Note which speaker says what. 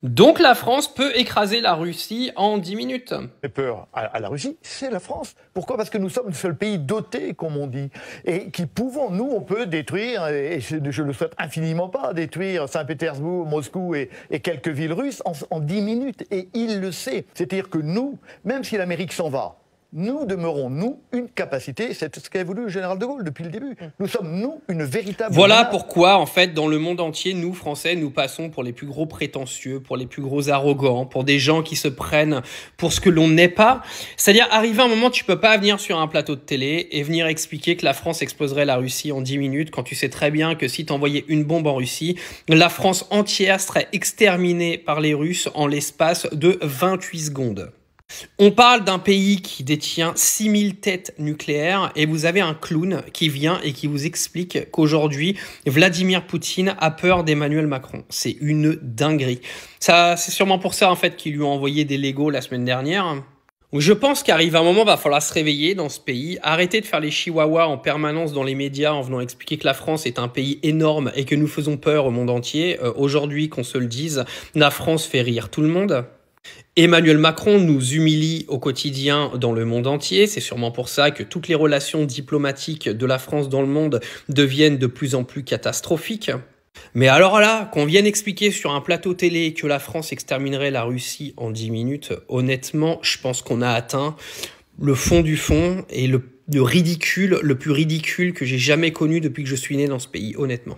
Speaker 1: Donc la France peut écraser la Russie en 10 minutes.
Speaker 2: Fait peur à la Russie, c'est la France. Pourquoi? Parce que nous sommes le seul pays doté, comme on dit, et qui pouvons, nous, on peut détruire, et je le souhaite infiniment pas, détruire Saint-Pétersbourg, Moscou et quelques villes russes en 10 minutes. Et il le sait. C'est-à-dire que nous, même si l'Amérique s'en va, nous demeurons, nous, une capacité, c'est ce qu'a voulu le général de Gaulle depuis le début. Nous sommes, nous, une véritable...
Speaker 1: Voilà
Speaker 2: menace.
Speaker 1: pourquoi, en fait, dans le monde entier, nous, Français, nous passons pour les plus gros prétentieux, pour les plus gros arrogants, pour des gens qui se prennent pour ce que l'on n'est pas. C'est-à-dire, arrivé un moment, tu peux pas venir sur un plateau de télé et venir expliquer que la France exploserait la Russie en 10 minutes quand tu sais très bien que si t'envoyais une bombe en Russie, la France entière serait exterminée par les Russes en l'espace de 28 secondes. On parle d'un pays qui détient 6000 têtes nucléaires et vous avez un clown qui vient et qui vous explique qu'aujourd'hui, Vladimir Poutine a peur d'Emmanuel Macron. C'est une dinguerie. Ça, c'est sûrement pour ça en fait qu'ils lui ont envoyé des Legos la semaine dernière. Je pense qu'arrive un moment, va falloir se réveiller dans ce pays, arrêter de faire les chihuahuas en permanence dans les médias en venant expliquer que la France est un pays énorme et que nous faisons peur au monde entier. Aujourd'hui, qu'on se le dise, la France fait rire tout le monde. Emmanuel Macron nous humilie au quotidien dans le monde entier. C'est sûrement pour ça que toutes les relations diplomatiques de la France dans le monde deviennent de plus en plus catastrophiques. Mais alors là, qu'on vienne expliquer sur un plateau télé que la France exterminerait la Russie en 10 minutes, honnêtement, je pense qu'on a atteint le fond du fond et le ridicule, le plus ridicule que j'ai jamais connu depuis que je suis né dans ce pays, honnêtement.